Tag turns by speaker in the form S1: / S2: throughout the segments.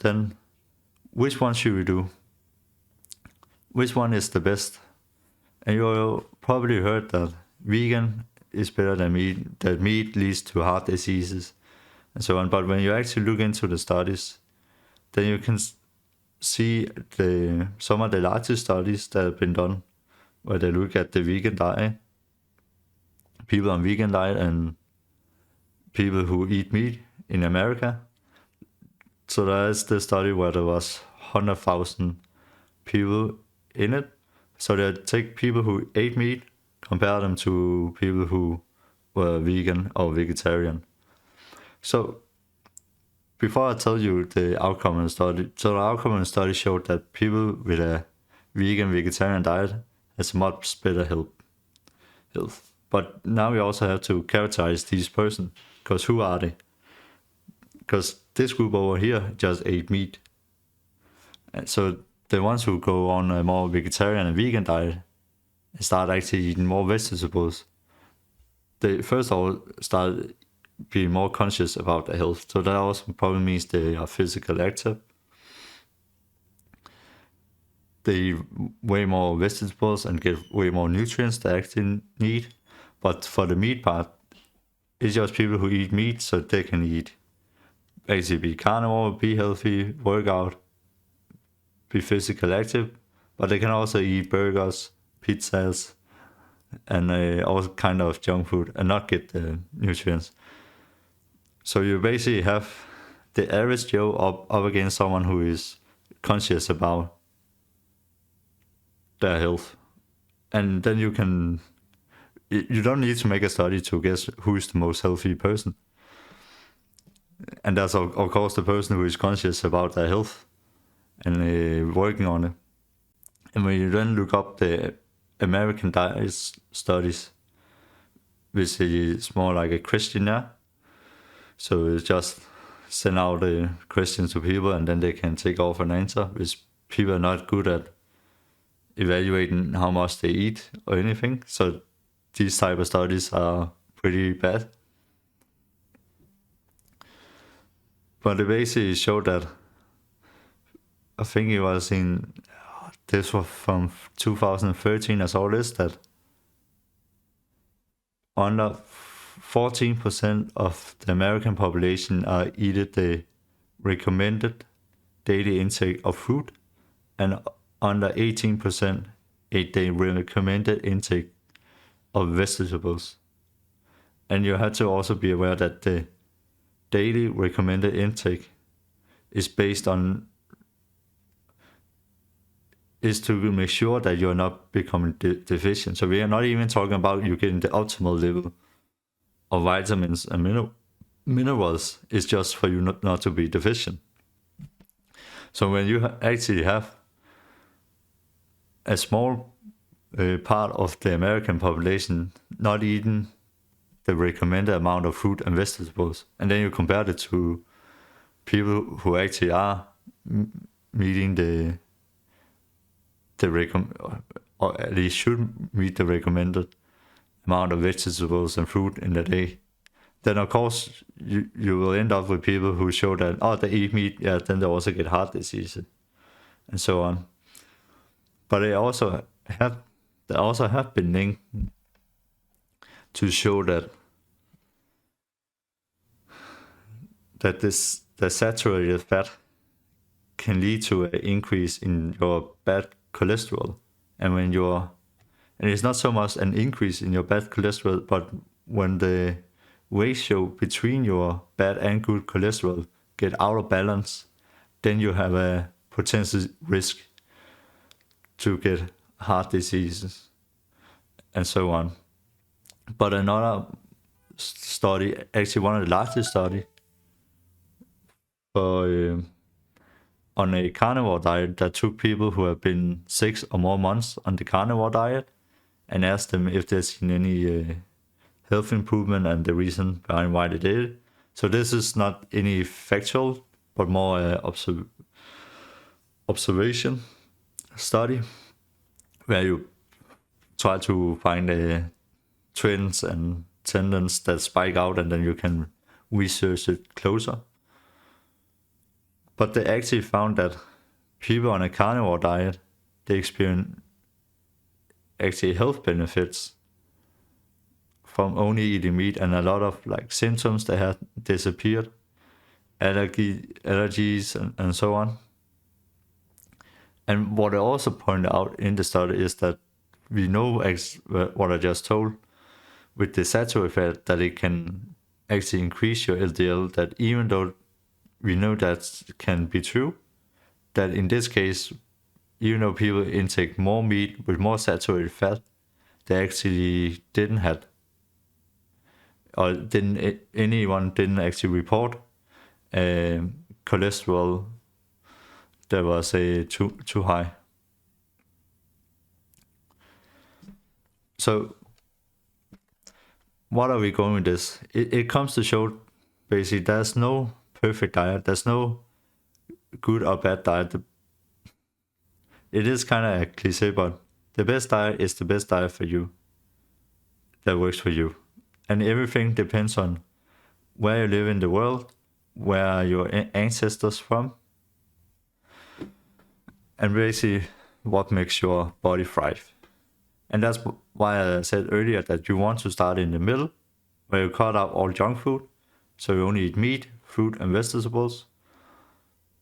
S1: then which one should we do? Which one is the best? And you probably heard that vegan is better than meat, that meat leads to heart diseases and so on. But when you actually look into the studies, then you can see some of the largest studies that have been done where they look at the vegan diet, people on vegan diet and people who eat meat in America. So there's the study where there was 100,000 people in it. So they take people who ate meat, compare them to people who were vegan or vegetarian. So before I tell you the outcome of the study, so the outcome of the study showed that people with a vegetarian diet has much better health. But now we also have to characterize these persons, because who are they? Because this group over here just ate meat. And so the ones who go on a more vegetarian and vegan diet and start actually eating more vegetables, they first of all start being more conscious about their health. So that also probably means they are physically active. They eat way more vegetables and get way more nutrients they actually need. But for the meat part, it's just people who eat meat, so they can basically be carnivore, be healthy, work out, be physically active, but they can also eat burgers, pizzas, and all kind of junk food and not get the nutrients. So you basically have the average Joe up against someone who is conscious about their health. And then you don't need to make a study to guess who is the most healthy person. And that's of course the person who is conscious about their health and working on it. And when you then look up the American diet studies, which is more like a questionnaire, so it's just send out the questions to people and then they can take off an answer, which people are not good at evaluating how much they eat or anything. So these type of studies are pretty bad. But they basically showed that, I think it was this was from 2013 as all this, that under 14% of the American population are eating the recommended daily intake of food, and under 18% eat the recommended intake of vegetables. And you have to also be aware that the daily recommended intake is based on is to make sure that you're not becoming deficient. So we are not even talking about you getting the optimal level of vitamins and minerals. It's just for you not to be deficient. So when you actually have a small part of the American population not eating the recommended amount of fruit and vegetables, and then you compare it to people who actually are meeting or at least should meet the recommended amount of vegetables and fruit in the day, then of course you will end up with people who show that they eat meat, then they also get heart disease and so on. But they also have been linked to show that the saturated fat can lead to an increase in your bad cholesterol. And it's not so much an increase in your bad cholesterol, but when the ratio between your bad and good cholesterol get out of balance, then you have a potential risk to get heart diseases and so on. But another study, actually one of the largest studies, on a carnivore diet that took people who have been 6 or more months on the carnivore diet and asked them if they've seen any health improvement and the reason behind why they did it. So this is not any factual, but more observation study where you try to find trends and tendencies that spike out, and then you can research it closer. But they actually found that people on a carnivore diet, they experience actually health benefits from only eating meat, and a lot of like symptoms that had disappeared, allergies and so on. And what I also pointed out in the study is that we know what I just told with the saturated fat, that it can actually increase your LDL, that even though we know that can be true, that in this case, even though people intake more meat with more saturated fat, they actually didn't have, or anyone didn't actually report cholesterol that was too high. So what are we going with this? It comes to show basically there's no perfect diet. There's no good or bad diet. It is kind of a cliche, but the best diet is the best diet for you, that works for you. And everything depends on where you live in the world, where are your ancestors from, and basically what makes your body thrive. And that's why I said earlier that you want to start in the middle, where you cut out all junk food, so you only eat meat, fruit, and vegetables.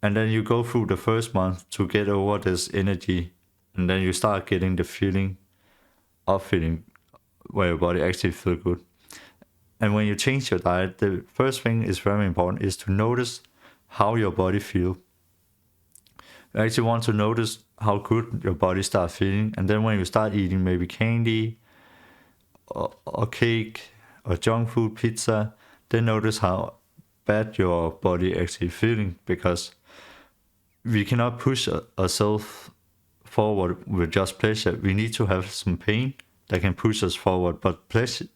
S1: And then you go through the first month to get over this energy, and then you start getting the feeling where your body actually feels good. And when you change your diet, the first thing is very important, is to notice how your body feels. You actually want to notice how good your body starts feeling, and then when you start eating maybe candy or cake or junk food, pizza, then notice how bad your body actually feeling, because we cannot push ourselves forward with just pleasure. We need to have some pain that can push us forward, but pleasure,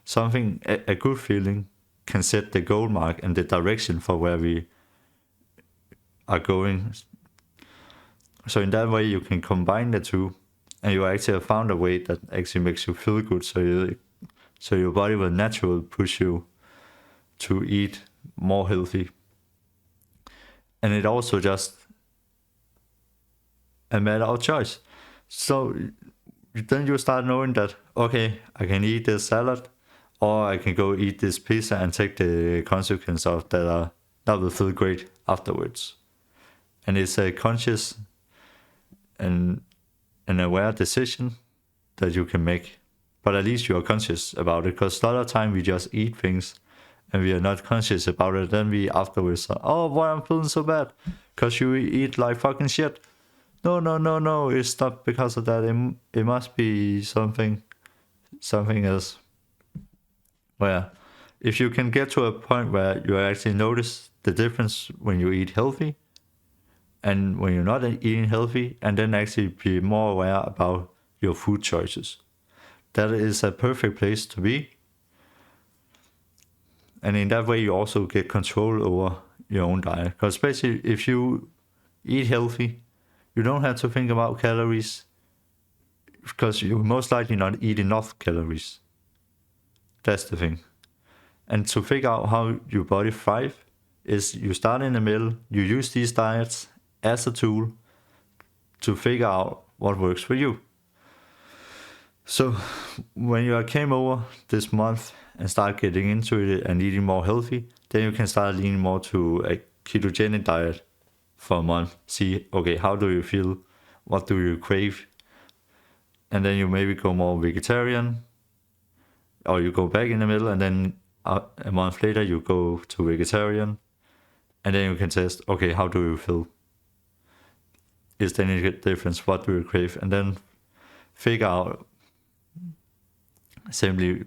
S1: a good feeling, can set the goal mark and the direction for where we are going. So in that way, you can combine the two, and you actually have found a way that actually makes you feel good. So your body will naturally push you to eat more healthy. And it also just a matter of choice. So then you start knowing that, okay, I can eat this salad, or I can go eat this pizza and take the consequence of that. That will feel great afterwards. And it's a conscious and an aware decision that you can make. But at least you are conscious about it, because a lot of time we just eat things and we are not conscious about it. Then we afterwards are, oh, why I'm feeling so bad? Because you eat like fucking shit. No, it's not because of that. It must be something else. Where if you can get to a point where you actually notice the difference when you eat healthy and when you're not eating healthy, and then actually be more aware about your food choices, that is a perfect place to be. And in that way, you also get control over your own diet. Because especially if you eat healthy, you don't have to think about calories, because you most likely not eat enough calories. That's the thing. And to figure out how your body thrives is you start in the middle, you use these diets as a tool to figure out what works for you. So when you came over this month and start getting into it and eating more healthy, then you can start leaning more to a ketogenic diet for a month. See, okay, how do you feel? What do you crave? And then you maybe go more vegetarian, or you go back in the middle, and then a month later you go to vegetarian, and then you can test, okay, how do you feel? Is there any difference? What do you crave? And then figure out simply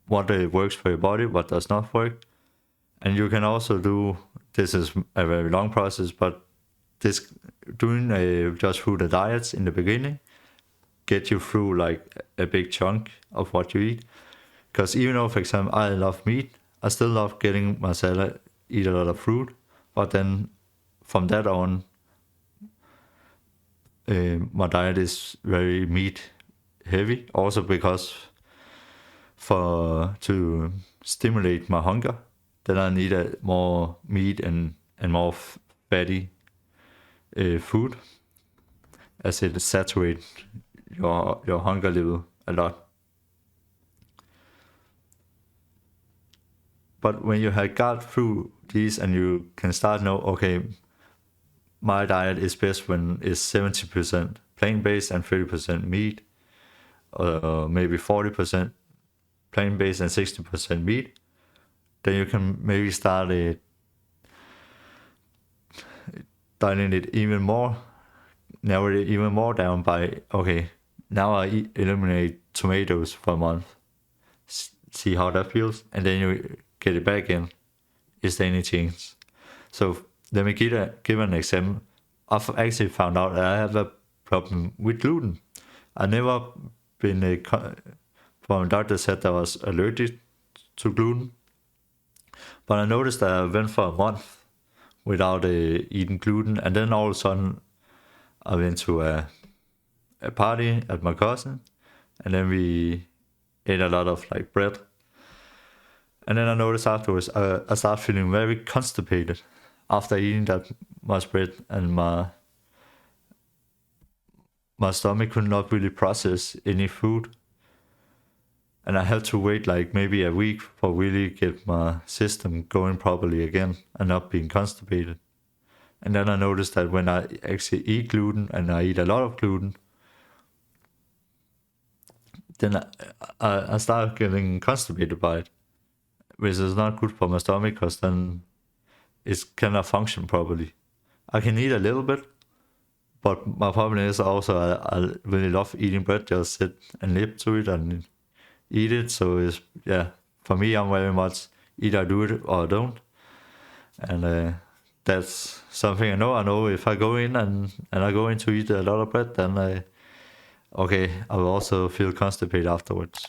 S1: what works for your body, what does not work. And you can also do, this is a very long process, but doing just through the diets in the beginning get you through like a big chunk of what you eat. Because even though, for example, I love meat, I still love getting my salad, eat a lot of fruit, but then from that on, my diet is very meat heavy. Also because to stimulate my hunger, then I need more meat and more fatty food, as it saturates your hunger level a lot. But when you have got through these and you can start know, okay, my diet is best when it's 70% plant-based and 30% meat, or maybe 40% plant-based and 60% meat, then you can maybe start dialing it even more, narrow it even more down by, okay, now I eliminate tomatoes for a month, see how that feels, and then you get it back in. Is there any change? So let me give an example. I've actually found out that I have a problem with gluten. I never been from a doctor said that I was allergic to gluten, but I noticed that I went for a month without eating gluten, and then all of a sudden I went to a party at my cousin, and then we ate a lot of like bread, and then I noticed afterwards I started feeling very constipated after eating that much bread, and my stomach could not really process any food, and I had to wait like maybe a week for really get my system going properly again and not being constipated. And then I noticed that when I actually eat gluten, and I eat a lot of gluten, then I start getting constipated by it, which is not good for my stomach, because then it cannot function properly. I can eat a little bit, but my problem is also I really love eating bread, just sit and nip to it and eat it. So it's, yeah, for me, I'm very much either I do it or I don't. And that's something I know. I know if I go in and I go in to eat a lot of bread, then I will also feel constipated afterwards.